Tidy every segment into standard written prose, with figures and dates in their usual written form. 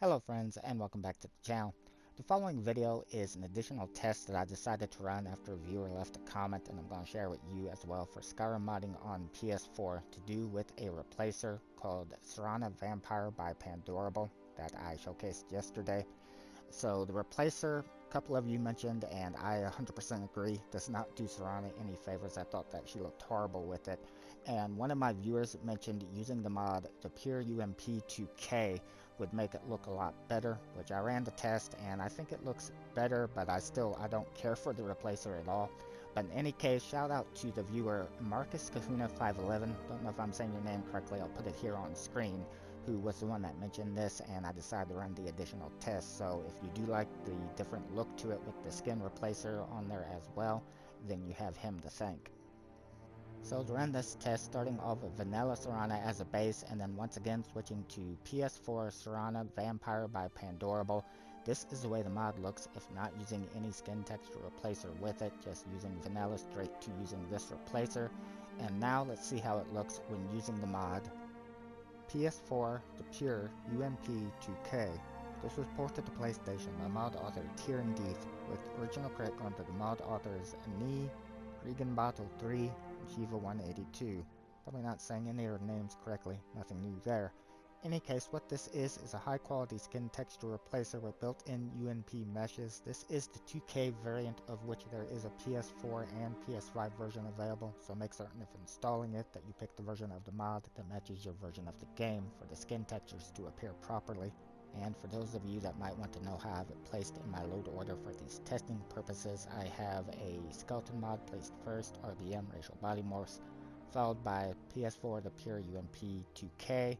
Hello friends and welcome back to the channel. The following video is an additional test that I decided to run after a viewer left a comment, and I'm going to share with you as well for Skyrim modding on PS4 to do with a replacer called SERANA Vampire by Pandorable that I showcased yesterday. So the replacer, a couple of you mentioned, and I 100% agree, does not do SERANA any favors. I thought that she looked horrible with it. And one of my viewers mentioned using the mod the Pure UMP 2K would make it look a lot better, which I ran the test and I think it looks better, but I don't care for the replacer at all. But in any case, shout out to the viewer Marcus Kahuna 511. Don't know if I'm saying your name correctly, I'll put it here on screen, who was the one that mentioned this, and I decided to run the additional test. So if you do like the different look to it with the skin replacer on there as well, then you have him to thank. So to run this test, starting off with vanilla SERANA as a base, and then once again switching to PS4 SERANA Vampire by Pandorable. This is the way the mod looks if not using any skin texture replacer with it, just using vanilla straight to using this replacer. And now let's see how it looks when using the mod PS4 The Pure UMP 2K. This was ported to PlayStation by Mod Author TerraandDeeth, with original credit going to the Mod Authors Anini, Regan Bottle 3, Shiva 182. Probably not saying any of their names correctly, nothing new there. In any case, what this is a high quality skin texture replacer with built-in UNP meshes. This is the 2K variant, of which there is a PS4 and PS5 version available, so make certain if installing it that you pick the version of the mod that matches your version of the game for the skin textures to appear properly. And for those of you that might want to know how I have it placed in my load order for these testing purposes, I have a skeleton mod placed first, RBM racial body morphs, followed by PS4 The Pure UMP 2K,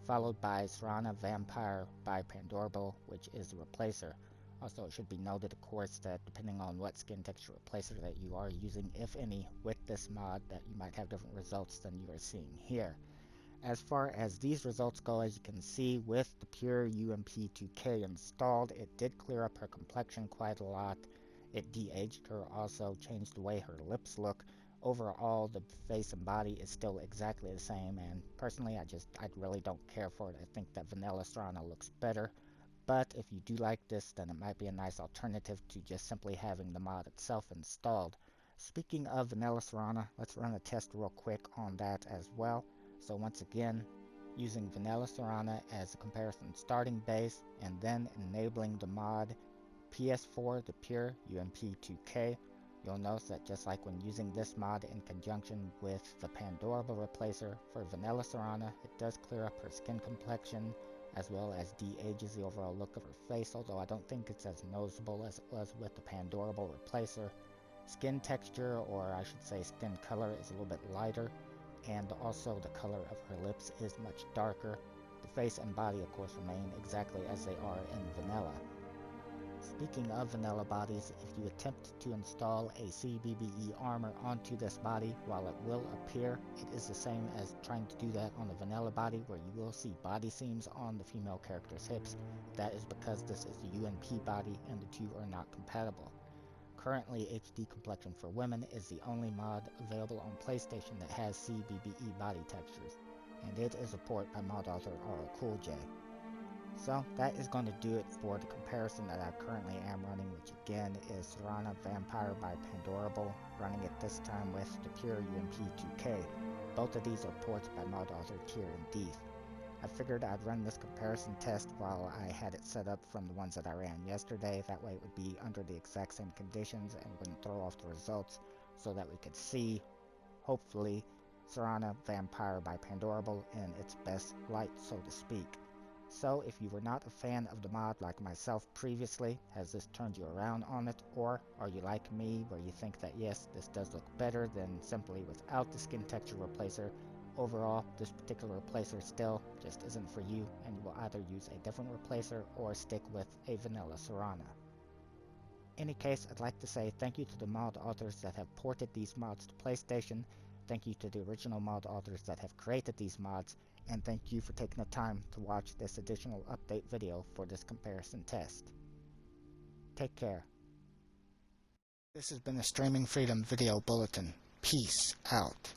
followed by SERANA Vampire by Pandorable, which is the replacer. Also, it should be noted, of course, that depending on what skin texture replacer that you are using, if any, with this mod, that you might have different results than you are seeing here. As far as these results go, as you can see, with the Pure UMP 2K installed, it did clear up her complexion quite a lot. It de-aged her, also changed the way her lips look. Overall, the face and body is still exactly the same, and personally, I really don't care for it. I think that vanilla SERANA looks better. But if you do like this, then it might be a nice alternative to just simply having the mod itself installed. Speaking of vanilla SERANA, let's run a test real quick on that as well. So once again, using vanilla SERANA as a comparison starting base, and then enabling the mod PS4 The Pure UMP 2K, you'll notice that just like when using this mod in conjunction with the Pandorable replacer for vanilla SERANA, it does clear up her skin complexion as well as de-ages the overall look of her face, although I don't think it's as noticeable as it was with the Pandorable replacer. Skin texture, or I should say skin color, is a little bit lighter, and also the color of her lips is much darker. The face and body, of course, remain exactly as they are in vanilla. Speaking of vanilla bodies, if you attempt to install a CBBE armor onto this body, while it will appear, it is the same as trying to do that on the vanilla body, where you will see body seams on the female character's hips. That is because this is the UNP body and the two are not compatible. Currently, HD Complexion for Women is the only mod available on PlayStation that has CBBE body textures, and it is a port by Mod Author J. So that is going to do it for the comparison that I currently am running, which again is SERANA Vampire by Pandorable, running it this time with the Pure UMP 2K. Both of these are ports by Mod Author TerraandDeeth. I figured I'd run this comparison test while I had it set up from the ones that I ran yesterday. That way it would be under the exact same conditions and wouldn't throw off the results, so that we could see, hopefully, SERANA Vampire by Pandorable in its best light, so to speak. So if you were not a fan of the mod like myself previously, has this turned you around on it, or are you like me where you think that yes, this does look better than simply without the skin texture replacer? Overall, this particular replacer still just isn't for you, and you will either use a different replacer or stick with a vanilla SERANA. In any case, I'd like to say thank you to the mod authors that have ported these mods to PlayStation, thank you to the original mod authors that have created these mods, and thank you for taking the time to watch this additional update video for this comparison test. Take care. This has been a Streaming Freedom Video Bulletin. Peace out.